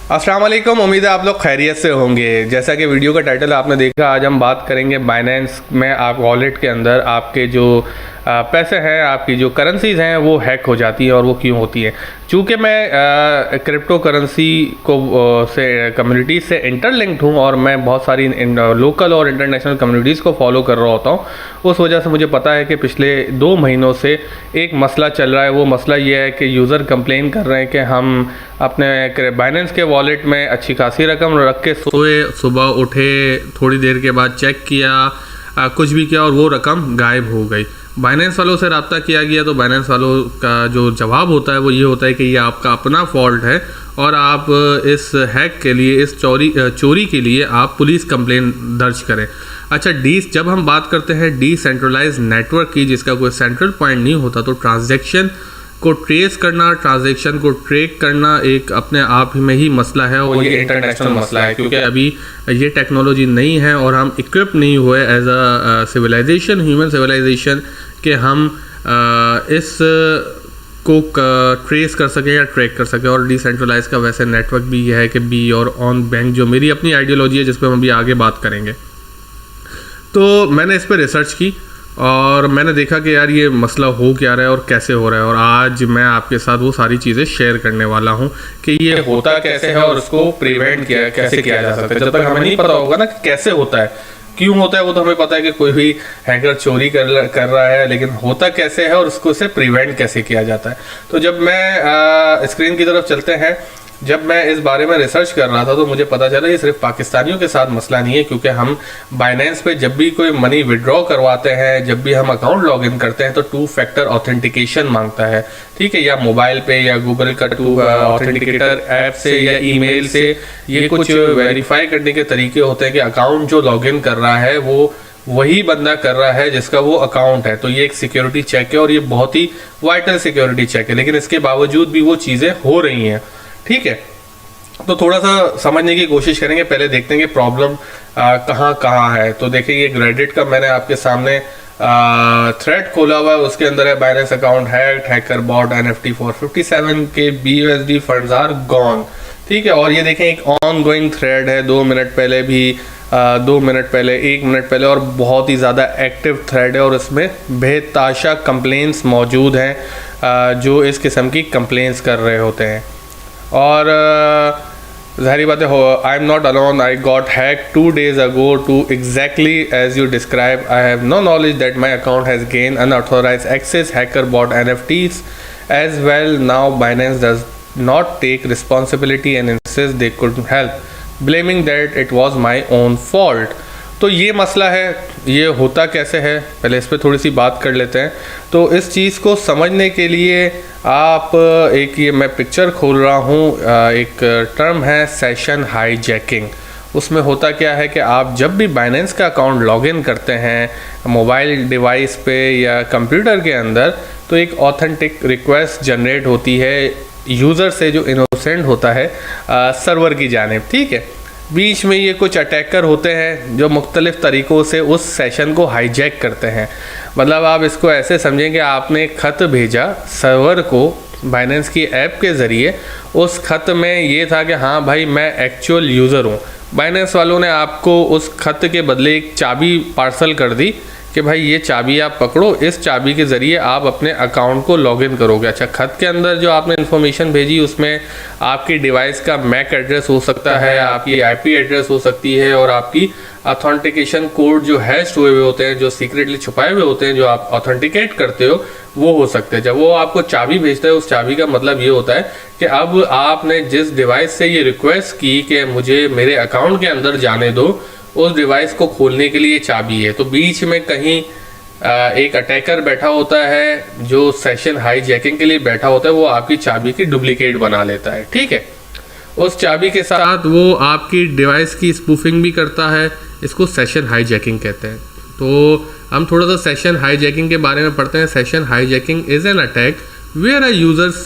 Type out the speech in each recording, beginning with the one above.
अस्सलाम वालेकुम। उम्मीद है आप लोग खैरियत से होंगे। जैसा कि वीडियो का टाइटल आपने देखा, आज हम बात करेंगे बाइनेंस में आप वॉलेट के अंदर आपके जो पैसे हैं, आपकी जो करेंसीज़ हैं वो हैक हो जाती हैं और वो क्यों होती है। चूँकि मैं क्रिप्टो करेंसी को से कम्युनिटी से इंटरलिंक्ड हूँ और मैं बहुत सारी लोकल और इंटरनेशनल कम्युनिटीज़ को फॉलो कर रहा होता हूँ, उस वजह से मुझे पता है कि पिछले 2 महीनों से एक मसला चल रहा है। वो मसला ये है कि यूज़र कंप्लेन कर रहे हैं कि हम अपने बाइनेंस के वॉलेट में अच्छी खासी रकम रख के सोए, सुबह उठे, थोड़ी देर के बाद चेक किया, कुछ भी किया और वो रकम गायब हो गई। बाइनेंस वालों से रब्ता किया गया तो बाइनेंस वालों का जो जवाब होता है वो ये होता है कि ये आपका अपना फॉल्ट है और आप इस हैक के लिए, इस चोरी के लिए आप पुलिस कंप्लेन दर्ज करें। अच्छा, जब हम बात करते हैं डिसेंट्रलाइज नेटवर्क की, जिसका कोई सेंट्रल पॉइंट नहीं होता, तो ट्रांजैक्शन को ट्रेस करना, ट्रांजैक्शन को ट्रैक करना एक अपने आप में ही मसला है और ये इंटरनेशनल मसला है, क्योंकि अभी ये टेक्नोलॉजी नहीं है और हम इक्विप नहीं हुए as a civilization, human civilization, कि हम इस को ट्रेस कर सकें या ट्रैक कर सकें। और डिसेंट्रलाइज का वैसे नेटवर्क भी यह है कि बी और ऑन बैंक, जो मेरी अपनी आइडियोलॉजी है जिस पर हम अभी आगे बात करेंगे। तो मैंने इस पर रिसर्च की और मैंने देखा कि यार ये मसला हो क्या रहा है और कैसे हो रहा है, और आज मैं आपके साथ वो सारी चीज़ें शेयर करने वाला हूँ कि ये होता कैसे है और उसको प्रिवेंट कैसे किया जा सकता है। जब तक हमें नहीं पता होगा ना कि कैसे होता है, क्यों होता है, वो तो हमें पता है कि कोई भी हैकर चोरी कर रहा है, लेकिन होता कैसे है और उसको से प्रिवेंट कैसे किया जाता है। तो जब मैं स्क्रीन की तरफ चलते हैं, जब मैं इस बारे में रिसर्च कर रहा था तो मुझे पता चला ये सिर्फ पाकिस्तानियों के साथ मसला नहीं है, क्योंकि हम बाइनेंस पे जब भी कोई मनी विड्रॉ करवाते हैं, जब भी हम अकाउंट लॉगिन करते हैं तो 2 फैक्टर ऑथेंटिकेशन मांगता है, ठीक है, या मोबाइल पे या गूगल का 2 ऑथेंटिकेटर ऐप से या ईमेल से। ये कुछ वेरीफाई करने के तरीके होते हैं कि अकाउंट जो लॉगिन कर रहा है वो वही बंदा कर रहा है जिसका वो अकाउंट है। तो ये एक सिक्योरिटी चेक है और ये बहुत ही वाइटल सिक्योरिटी चेक है, लेकिन इसके बावजूद भी वो चीज़ें हो रही हैं, ठीक है। तो थोड़ा सा समझने की कोशिश करेंगे। पहले देखते हैं कि प्रॉब्लम कहाँ है। तो देखिए, ये रेडिट का मैंने आपके सामने थ्रेड खोला हुआ है, उसके अंदर है Binance account hacked, hacker bot NFT for 57 के BUSD फंड्स आर गॉन, ठीक है। और ये देखें, एक ऑन गोइंग थ्रेड है, 2 मिनट पहले भी, 2 मिनट पहले, 1 मिनट पहले, और बहुत ही ज़्यादा एक्टिव थ्रेड है और इसमें बेताशा कंप्लेंट्स मौजूद हैं जो इस किस्म की कंप्लेंट्स कर रहे होते हैं। और ज़ाहिर बात है, I am not alone, I got hack 2 days ago to exactly as you describe, I have no knowledge that my account has gain unauthorised access, hacker bot NFTs as well, now Binance does not take responsibility and insist they could help, blaming that it was my own fault. तो ये मसला है, ये होता कैसे है, पहले इस पर थोड़ी सी बात कर लेते हैं। तो इस चीज़ को समझने के लिए आप ये मैं पिक्चर खोल रहा हूँ, एक टर्म है सेशन हाईजैकिंग। उसमें होता क्या है कि आप जब भी बाइनेंस का अकाउंट लॉगिन करते हैं मोबाइल डिवाइस पे या कंप्यूटर के अंदर, तो एक ऑथेंटिक रिक्वेस्ट जनरेट होती है यूज़र से जो इनोसेंट होता है सर्वर की जानिब, ठीक है। बीच में ये कुछ अटैकर होते हैं जो मुख्तलिफ़ तरीक़ों से उस सेशन को हाईजैक करते हैं। मतलब आप इसको ऐसे समझें कि आपने एक ख़त भेजा सर्वर को बाइनेंस की ऐप के ज़रिए। उस ख़त में ये था कि हाँ भाई, मैं एक्चुअल यूज़र हूँ। बाइनेंस वालों ने आपको उस ख़त के बदले एक चाबी पार्सल कर दी कि भाई ये चाबी आप पकड़ो, इस चाबी के ज़रिए आप अपने अकाउंट को लॉगिन करोगे। अच्छा, ख़त के अंदर जो आपने इन्फॉर्मेशन भेजी उसमें आपकी डिवाइस का मैक एड्रेस हो सकता है, आपकी IP एड्रेस हो सकती है, और आपकी ऑथेंटिकेशन कोड जो हैश हुए हुए होते हैं, जो सीक्रेटली छुपाए हुए होते हैं, जो आप ऑथेंटिकेट करते हो, वो हो सकते हैं। जब वो आपको चाबी भेजता है, उस चाबी का मतलब ये होता है कि अब आपने जिस डिवाइस से ये रिक्वेस्ट की कि मुझे मेरे अकाउंट के अंदर जाने दो, उस डिवाइस को खोलने के लिए चाबी है। तो बीच में कहीं एक अटैकर बैठा होता है जो सेशन हाईजैकिंग के लिए बैठा होता है, वो आपकी चाबी की डुप्लीकेट बना लेता है, ठीक है। उस चाबी के साथ वो आपकी डिवाइस की स्पूफिंग भी करता है। इसको सेशन हाईजैकिंग कहते हैं। तो हम थोड़ा सा सेशन हाईजैकिंग के बारे में पढ़ते हैं। Session hijacking is an attack where a user's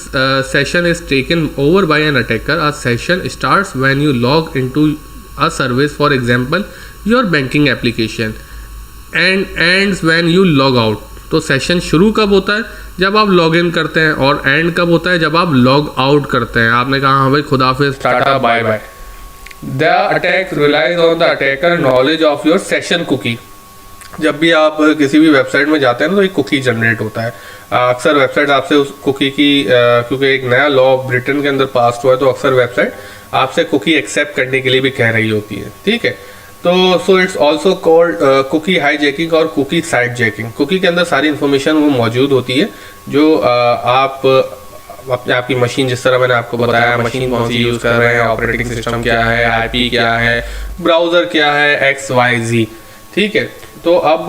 session is taken over by an attacker. A session starts when you log into a service, for example your banking application, and ends when you log out. तो session शुरू कब होता है? जब आप log in करते हैं, और एंड कब होता है? जब आप लॉग आउट करते हैं। आपने कहा हाँ भाई खुदाफिज, tata, bye bye. The attack relies on the attacker knowledge of your session cookie. जब भी आप किसी भी वेबसाइट में जाते हैं तो एक कुकी जनरेट होता है। अक्सर वेबसाइट आपसे उस कुकी की क्योंकि एक नया लॉ ब्रिटेन के अंदर पास हुआ है, तो अक्सर वेबसाइट आपसे कुकी एक्सेप्ट करने के लिए भी कह रही होती है, ठीक है। तो so it's also called cookie hijacking और कुकी साइड जैकिंग। कुकी के अंदर सारी इन्फॉर्मेशन वो मौजूद होती है जो आप अपने आपकी मशीन, जिस तरह मैंने आपको बताया, मशीन कौन सी यूज़ कर रहे हैं, ऑपरेटिंग सिस्टम क्या है, आईपी क्या है, ब्राउज़र क्या है, XYZ, ठीक है। तो अब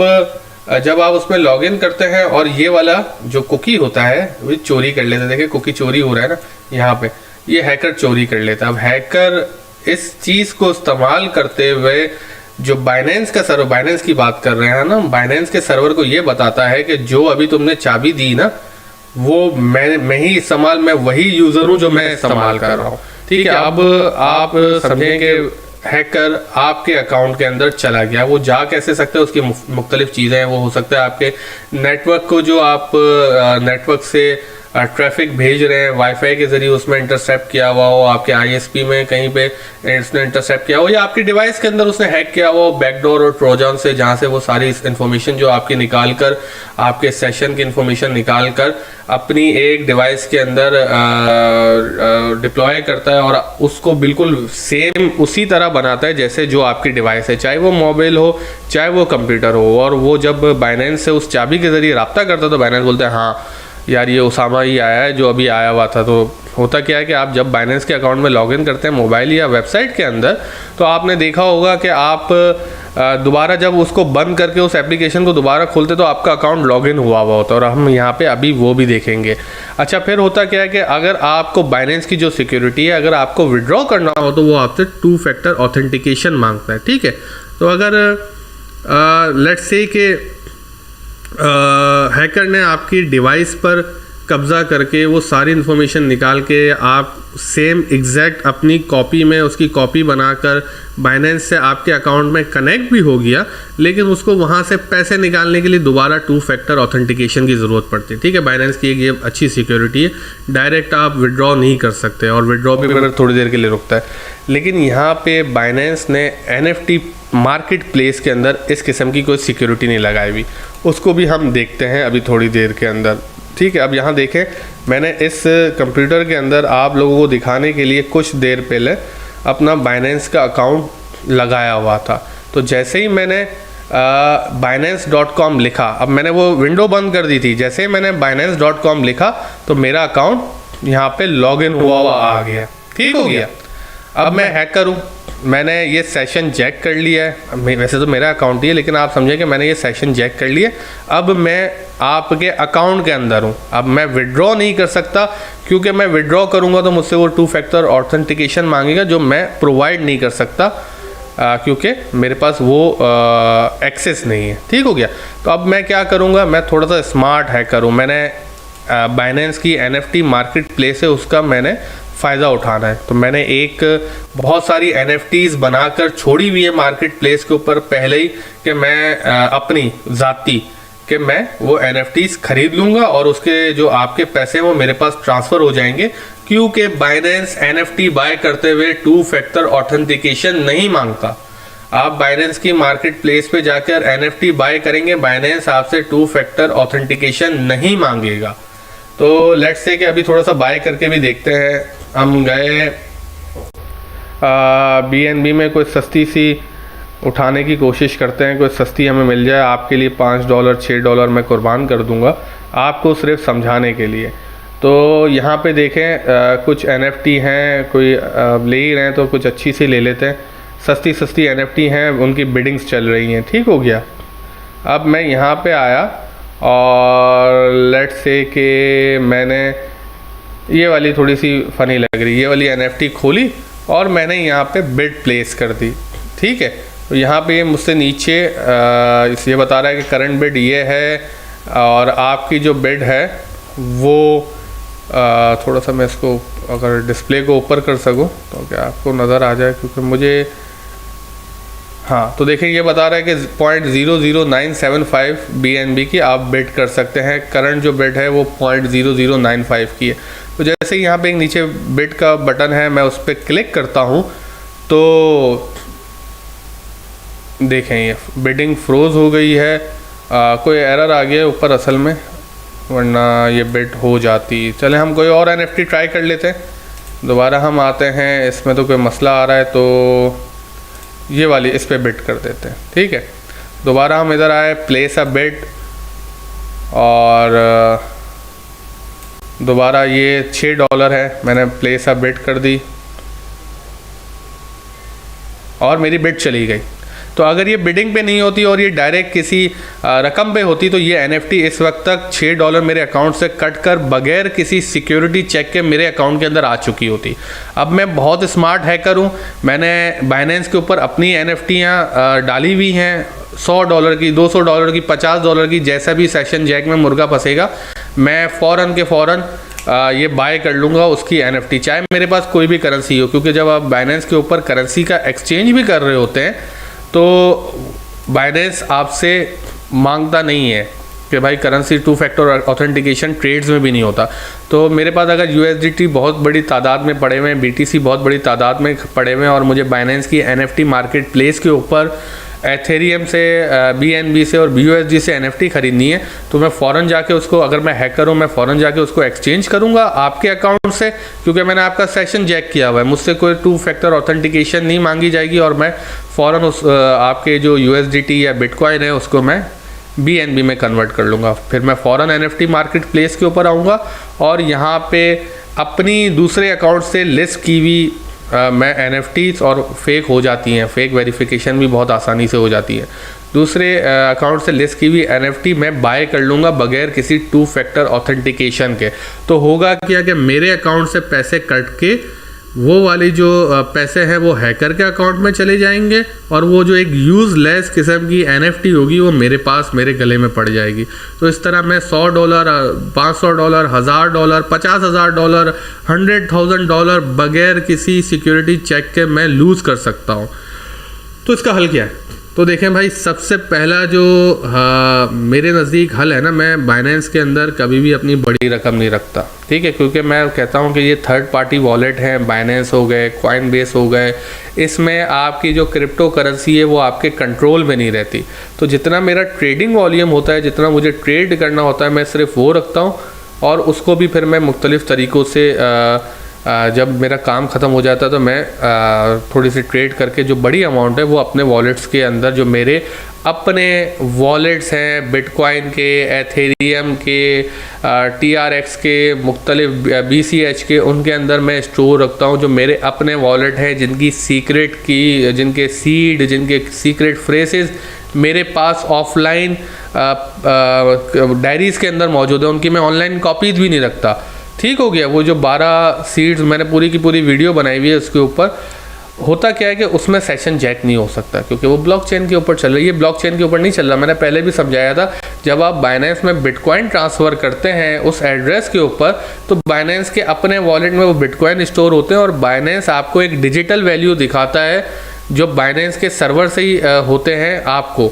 जब आप उसमें लॉग इन करते हैं और ये वाला जो कुकी होता है वो चोरी कर लेता है। देखिए कुकी चोरी हो रहा है ना यहाँ पे, ये हैकर चोरी कर लेता है। अब हैकर इस चीज़ को इस्तेमाल करते हुए जो बाइनेंस का सर्वर, बाइनेंस की बात कर रहे हैं ना, बाइनेंस के सर्वर को ये बताता है कि जो अभी तुमने चाबी दी ना, वो मैं ही इस्तेमाल, मैं वही यूज़र हूँ जो मैं इस्तेमाल कर रहा हूँ, ठीक है। अब आप समझें कि हैकर आपके अकाउंट के अंदर चला गया। वो जा कैसे सकते हैं, उसकी मुख्तलिफ चीज़ें हैं। वो हो सकता है आपके नेटवर्क को, जो आप नेटवर्क से ट्रैफिक भेज रहे हैं वाईफाई के जरिए, उसमें इंटरसेप्ट किया हुआ हो, आपके ISP में कहीं पे उसने इंटरसेप्ट किया हो, या आपकी डिवाइस के अंदर उसने हैक किया हुआ हो बैकडोर और ट्रोजन से, जहाँ से वो सारी इन्फॉर्मेशन जो आपकी निकाल कर, आपके सेशन की इन्फॉर्मेशन निकाल कर अपनी एक डिवाइस के अंदर डिप्लॉय करता है और उसको बिल्कुल सेम उसी तरह बनाता है जैसे जो आपकी डिवाइस है, चाहे वो मोबाइल हो चाहे वो कंप्यूटर हो। और वो जब बाइनेंस से उस चाबी के जरिए रब्ता करता है तो बाइनेंस बोलते हैं हाँ यार ये उसामा ही आया है जो अभी आया हुआ था। तो होता क्या है कि आप जब बाइनेंस के अकाउंट में लॉगिन करते हैं मोबाइल या वेबसाइट के अंदर, तो आपने देखा होगा कि आप दोबारा जब उसको बंद करके उस एप्लीकेशन को दोबारा खोलते तो आपका अकाउंट लॉगिन हुआ होता है, और हम यहाँ पे अभी वो भी देखेंगे। अच्छा, फिर होता क्या है कि अगर आपको बाइनेंस की जो सिक्योरिटी है, अगर आपको विड्रॉ करना हो तो वो आपसे 2 फैक्टर ऑथेंटिकेशन मांगता है, ठीक है। तो अगर लेट्स से कि हैकर ने आपकी डिवाइस पर कब्ज़ा करके वो सारी इन्फॉर्मेशन निकाल के आप सेम एग्जैक्ट अपनी कॉपी में उसकी कॉपी बनाकर बाइनेंस से आपके अकाउंट में कनेक्ट भी हो गया, लेकिन उसको वहाँ से पैसे निकालने के लिए दोबारा 2 फैक्टर ऑथेंटिकेशन की ज़रूरत पड़ती है, ठीक है। बाइनेंस की एक ये अच्छी सिक्योरिटी है, डायरेक्ट आप विड्रॉ नहीं कर सकते, और विड्रॉ भी मेरा थोड़ी देर के लिए रुकता है। लेकिन यहाँ पे बाइनेंस ने NFT मार्केट प्लेस के अंदर इस किस्म की कोई सिक्योरिटी नहीं लगाई हुई, उसको भी हम देखते हैं अभी थोड़ी देर के अंदर, ठीक है। अब यहाँ देखें, मैंने इस कंप्यूटर के अंदर आप लोगों को दिखाने के लिए कुछ देर पहले अपना बाइनेंस का अकाउंट लगाया हुआ था। तो जैसे ही मैंने binance.com लिखा, अब मैंने वो विंडो बंद कर दी थी, जैसे ही मैंने binance.com लिखा तो मेरा अकाउंट यहाँ पे लॉगिन हुआ आ गया, ठीक हो गया। अब मैं हैकर हूँ, मैंने ये सेशन जैक कर लिया है, वैसे तो मेरा अकाउंट ही है लेकिन आप समझें कि मैंने ये सेशन जैक कर लिया। अब मैं आपके अकाउंट के अंदर हूँ, अब मैं विड्रॉ नहीं कर सकता, क्योंकि मैं विड्रॉ करूँगा तो मुझसे वो 2 फैक्टर ऑथेंटिकेशन मांगेगा जो मैं प्रोवाइड नहीं कर सकता, क्योंकि मेरे पास वो एक्सेस नहीं है, ठीक हो गया। तो अब मैं क्या करूँगा, मैं थोड़ा सा स्मार्ट हैकर हूँ, मैंने बाइनेंस की NFT मार्केट प्लेस है उसका मैंने फ़ायदा उठाना है। तो मैंने एक बहुत सारी NFTs बनाकर छोड़ी हुई है मार्केट प्लेस के ऊपर पहले ही, कि मैं अपनी ज़ाती कि मैं वो NFTs खरीद लूँगा और उसके जो आपके पैसे वो मेरे पास ट्रांसफ़र हो जाएंगे, क्योंकि बाइनेंस NFT बाय करते हुए 2 फैक्टर ऑथेंटिकेशन नहीं मांगता। आप बाइनेंस की मार्केट प्लेस पे जाकर NFT बाय करेंगे, बाइनेंस आपसे 2 फैक्टर ऑथेंटिकेशन नहीं मांगेगा। तो लेट्स से कि अभी थोड़ा सा बाय करके भी देखते हैं। हम गए BNB में कोई सस्ती सी उठाने की कोशिश करते हैं, कोई सस्ती हमें मिल जाए। आपके लिए $5 $6 मैं कुर्बान कर दूंगा आपको सिर्फ समझाने के लिए। तो यहाँ पे देखें कुछ NFT हैं, कोई ले ही रहे हैं तो कुछ अच्छी सी ले लेते हैं। सस्ती सस्ती NFT हैं, उनकी बिडिंग्स चल रही हैं, ठीक हो गया। अब मैं यहाँ पे आया और लेट्स से कि मैंने ये वाली थोड़ी सी फ़नी लग रही, ये वाली NFT खोली और मैंने यहाँ पे बिड प्लेस कर दी, ठीक है। तो यहाँ पे ये मुझसे नीचे ये बता रहा है कि करंट बिड ये है, और आपकी जो बिड है वो थोड़ा सा मैं इसको अगर डिस्प्ले को ऊपर कर सकूँ तो क्या आपको नज़र आ जाए, क्योंकि मुझे हाँ, तो देखें ये बता रहा है कि 0.00975 BNB की आप बिड कर सकते हैं। करंट जो बिड है वो 0.0095 की है। तो जैसे यहाँ पे एक नीचे बिड का बटन है, मैं उस पर क्लिक करता हूँ तो देखें ये बिडिंग फ्रोज हो गई है। कोई एरर आ गया ऊपर असल में, वरना ये बिड हो जाती। चले हम कोई और NFT ट्राई कर लेते हैं। दोबारा हम आते हैं, इसमें तो कोई मसला आ रहा है तो ये वाली इस पे बिड कर देते हैं, ठीक है। दोबारा हम इधर आए, प्लेस अ बिड, और दोबारा ये $6 है, मैंने प्लेस अ बिड कर दी और मेरी बिड चली गई। तो अगर ये बिडिंग पे नहीं होती और ये डायरेक्ट किसी रकम पे होती तो ये NFT इस वक्त तक $6 मेरे अकाउंट से कट कर बगैर किसी सिक्योरिटी चेक के मेरे अकाउंट के अंदर आ चुकी होती। अब मैं बहुत स्मार्ट हैकर हूँ, मैंने बाइनेंस के ऊपर अपनी NFTयाँ डाली हुई हैं, $100 की, $200 की, $50 की, जैसा भी सेशन जैक में मुर्गा फंसेगा मैं फ़ौरन के फ़ौरन ये बाय कर लूँगा उसकी NFT, चाहे मेरे पास कोई भी करेंसी हो। क्योंकि जब आप बाइनेंस के ऊपर करेंसी का एक्सचेंज भी कर रहे होते हैं तो बाइनेंस आपसे मांगता नहीं है कि भाई करेंसी 2 फैक्टर ऑथेंटिकेशन ट्रेड्स में भी नहीं होता। तो मेरे पास अगर USDT बहुत बड़ी तादाद में पड़े हुए हैं, BTC बहुत बड़ी तादाद में पड़े हुए हैं और मुझे बाइनेंस की NFT मार्केट प्लेस के ऊपर एथेरियम से, BNB से और BUSD से NFT खरीदनी है तो मैं फ़ौरन जाके उसको, अगर मैं हैकर हूँ, मैं फ़ौरन जाके उसको एक्सचेंज करूँगा आपके अकाउंट से, क्योंकि मैंने आपका सेशन जैक किया हुआ है। मुझसे कोई 2 फैक्टर ऑथेंटिकेशन नहीं मांगी जाएगी और मैं फ़ौरन उस आपके जो USDT या बिटकॉइन है उसको मैं BNB में कन्वर्ट कर लूँगा। फिर मैं फ़ौरन NFT मार्केट प्लेस के ऊपर आऊँगा और यहाँ पे अपनी दूसरे अकाउंट से लिस्ट की हुई मैं NFTs, और फेक हो जाती हैं, फेक वेरिफिकेशन भी बहुत आसानी से हो जाती है, दूसरे अकाउंट से लिस्ट की हुई NFT मैं बाय कर लूँगा बगैर किसी 2 फैक्टर ऑथेंटिकेशन के। तो होगा क्या कि मेरे अकाउंट से पैसे कट के वो वाली जो पैसे हैं वो हैकर के अकाउंट में चले जाएंगे और वो जो एक यूज़लेस किस्म की NFT होगी वो मेरे पास, मेरे गले में पड़ जाएगी। तो इस तरह मैं $100, $500, $1000, $50,000, $100,000 बगैर किसी सिक्योरिटी चेक के मैं लूज़ कर सकता हूँ। तो इसका हल क्या है? तो देखें भाई, सबसे पहला जो मेरे नज़दीक हल है ना, मैं बाइनेंस के अंदर कभी भी अपनी बड़ी रकम नहीं रखता, ठीक है, क्योंकि मैं कहता हूं कि ये थर्ड पार्टी वॉलेट हैं, बाइनेंस हो गए, कॉइनबेस हो गए, इसमें आपकी जो क्रिप्टो करेंसी है वो आपके कंट्रोल में नहीं रहती। तो जितना मेरा ट्रेडिंग वॉल्यूम होता है, जितना मुझे ट्रेड करना होता है, मैं सिर्फ वो रखता हूँ और उसको भी फिर मैं मुख्तलिफ़ तरीक़ों से जब मेरा काम ख़त्म हो जाता है तो मैं थोड़ी सी ट्रेड करके जो बड़ी अमाउंट है वो अपने वॉलेट्स के अंदर, जो मेरे अपने वॉलेट्स हैं, बिटकॉइन के, एथेरियम के, TRX के, मुख्तलिफ BCH के, उनके अंदर मैं स्टोर रखता हूँ। जो मेरे अपने वॉलेट हैं जिनकी सीक्रेट की, जिनके सीड, जिनके सीक्रेट फ्रेसेस मेरे पास ऑफलाइन डायरीज़ के अंदर मौजूद है, उनकी मैं ऑनलाइन कॉपीज़ भी नहीं रखता। ठीक हो गया। वो जो 12 सीड्स मैंने पूरी की पूरी वीडियो बनाई हुई है, उसके ऊपर होता क्या है कि उसमें सेशन जैक नहीं हो सकता क्योंकि वो ब्लॉकचेन के ऊपर चल रही है। ब्लॉकचेन के ऊपर नहीं चल रहा, मैंने पहले भी समझाया था। जब आप बाइनेंस में बिटकॉइन ट्रांसफ़र करते हैं उस एड्रेस के ऊपर, तो बाइनेंस के अपने वॉलेट में वो बिटकॉइन स्टोर होते हैं और बाइनेंस आपको एक डिजिटल वैल्यू दिखाता है जो बाइनेंस के सर्वर से ही होते हैं आपको।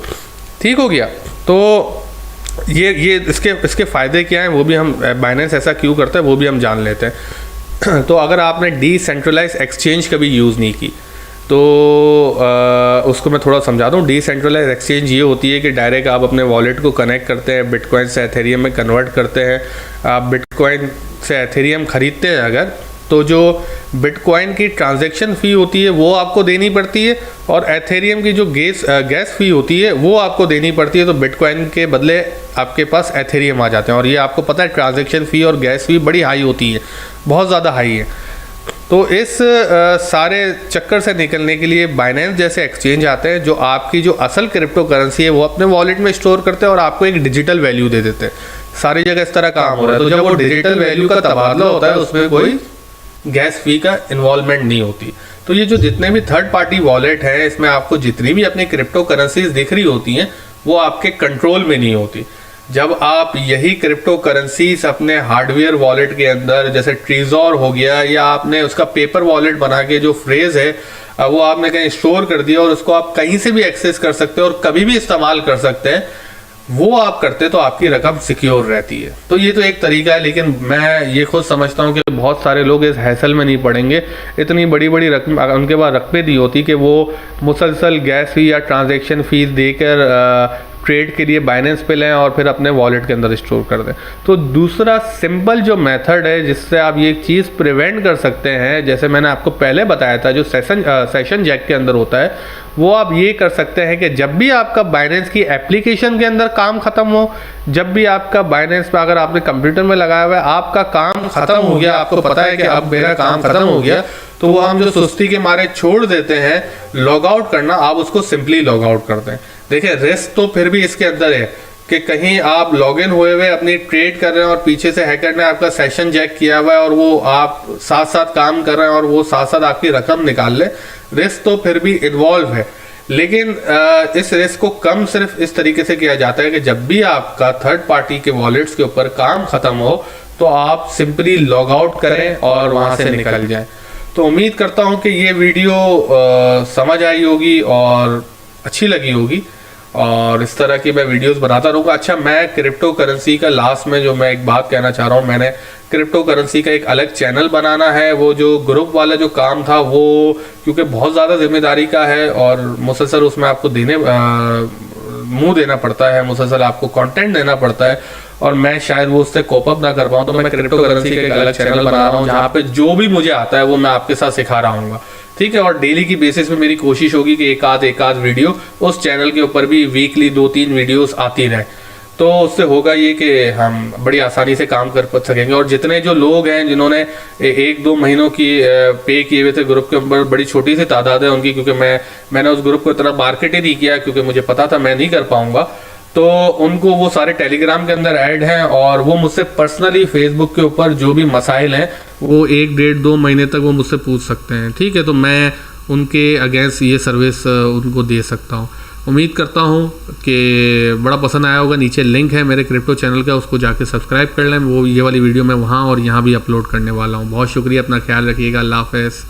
ठीक हो गया। तो ये इसके फ़ायदे क्या हैं वो भी हम, बाइनेंस ऐसा क्यों करता है वो भी हम जान लेते हैं। तो अगर आपने डिसेंट्रलाइज एक्सचेंज कभी यूज़ नहीं की तो उसको मैं थोड़ा समझा दूँ। डिसेंट्रलाइज एक्सचेंज ये होती है कि डायरेक्ट आप अपने वॉलेट को कनेक्ट करते हैं, बिटकॉइन से एथेरियम में कन्वर्ट करते हैं। आप बिटकॉइन से एथेरियम ख़रीदते हैं अगर, तो जो बिटकॉइन की ट्रांजैक्शन फ़ी होती है वो आपको देनी पड़ती है और एथेरियम की जो गैस फ़ी होती है वो आपको देनी पड़ती है। तो बिटकॉइन के बदले आपके पास एथेरियम आ जाते हैं और ये आपको पता है ट्रांजैक्शन फ़ी और गैस फ़ी बड़ी हाई होती है, बहुत ज़्यादा हाई है। तो इस सारे चक्कर से निकलने के लिए बाइनेंस जैसे एक्सचेंज आते हैं जो आपकी जो असल क्रिप्टो करेंसी है वो अपने वॉलेट में स्टोर करते हैं और आपको एक डिजिटल वैल्यू दे देते हैं। सारी जगह इस तरह काम हो रहा है। तो जब वो डिजिटल वैल्यू का तबादला होता है उसमें कोई गैस फी का इन्वॉल्वमेंट नहीं होती। तो ये जो जितने भी थर्ड पार्टी वॉलेट है, इसमें आपको जितनी भी अपनी क्रिप्टो करेंसीज दिख रही होती हैं वो आपके कंट्रोल में नहीं होती। जब आप यही क्रिप्टो करेंसीज अपने हार्डवेयर वॉलेट के अंदर, जैसे ट्रेजर हो गया, या आपने उसका पेपर वॉलेट बना के जो फ्रेज है वो आपने कहीं स्टोर कर दिया और उसको आप कहीं से भी एक्सेस कर सकते हैं और कभी भी इस्तेमाल कर सकते हैं, वो आप करते तो आपकी रकम सिक्योर रहती है। तो ये तो एक तरीका है, लेकिन मैं ये खुद समझता हूँ कि बहुत सारे लोग इस हैसल में नहीं पड़ेंगे। इतनी बड़ी बड़ी रकम उनके पास रकबे दी होती कि वो मुसलसल गैस फी या ट्रांजैक्शन फीस देकर ट्रेड के लिए बाइनेंस पे लें और फिर अपने वॉलेट के अंदर स्टोर कर दें। तो दूसरा सिंपल जो मेथड है जिससे आप ये चीज़ प्रिवेंट कर सकते हैं, जैसे मैंने आपको पहले बताया था, जो सेशन जैक के अंदर होता है, वो आप ये कर सकते हैं कि जब भी आपका बाइनेंस की एप्लीकेशन के अंदर काम खत्म हो, जब भी आपका बाइनेंस पे अगर आपने कंप्यूटर में लगाया हुआ है, आपका काम खत्म हो गया, आपको पता है कि अब मेरा काम खत्म हो गया, तो वो हम जो सुस्ती के मारे छोड़ देते हैं लॉग आउट करना, आप उसको सिंपली लॉग आउट करते हैं। देखिए रिस्क तो फिर भी इसके अंदर है कि कहीं आप लॉगिन हुए हुए अपनी ट्रेड कर रहे हैं और पीछे से हैकर ने आपका सेशन जैक किया हुआ है और वो आप साथ साथ काम कर रहे हैं और वो साथ साथ आपकी रकम निकाल ले, रिस्क तो फिर भी इन्वॉल्व है। लेकिन इस रिस्क को कम सिर्फ इस तरीके से किया जाता है कि जब भी आपका थर्ड पार्टी के वॉलेट्स के ऊपर काम खत्म हो तो आप सिंपली लॉग आउट करें और वहां से निकल जाएं। तो उम्मीद करता हूं कि ये वीडियो समझ आई होगी और अच्छी लगी होगी और इस तरह की मैं वीडियोस बनाता रहूँगा। अच्छा, मैं क्रिप्टो करेंसी का लास्ट में जो मैं एक बात कहना चाह रहा हूँ, मैंने क्रिप्टो करेंसी का एक अलग चैनल बनाना है। वो जो ग्रुप वाला जो काम था वो क्योंकि बहुत ज़्यादा जिम्मेदारी का है और मुसलसल उसमें आपको मुंह देना पड़ता है, मुसलसल आपको कंटेंट देना पड़ता है और मैं शायद वो उससे कोप अप ना कर पाऊँ, तो मैं क्रिप्टो करेंसी का एक अलग चैनल बना रहा हूँ जहाँ पे जो भी मुझे आता है वो मैं आपके साथ सिखा रहा हूँ, ठीक है। और डेली की बेसिस पे मेरी कोशिश होगी कि एक आध वीडियो उस चैनल के ऊपर भी वीकली 2-3 वीडियोस आती रहे, तो उससे होगा ये कि हम बड़ी आसानी से काम कर सकेंगे। और जितने जो लोग हैं जिन्होंने 1-2 महीनों की पे किए हुए थे ग्रुप के ऊपर, बड़ी छोटी सी तादाद है उनकी, क्योंकि मैंने उस ग्रुप को इतना मार्केट ही नहीं किया क्योंकि मुझे पता था मैं नहीं कर पाऊंगा, तो उनको वो सारे टेलीग्राम के अंदर ऐड हैं और वो मुझसे पर्सनली फेसबुक के ऊपर जो भी मसाइल हैं वो 1-1.5-2 महीने तक वो मुझसे पूछ सकते हैं, ठीक है। तो मैं उनके अगेंस्ट ये सर्विस उनको दे सकता हूँ। उम्मीद करता हूँ कि बड़ा पसंद आया होगा। नीचे लिंक है मेरे क्रिप्टो चैनल का, उसको जाके सब्सक्राइब कर लें। वो ये वाली वीडियो मैं वहाँ और यहाँ भी अपलोड करने वाला हूँ। बहुत शुक्रिया, अपना ख्याल रखिएगा। अल्लाह हाफ़िज़।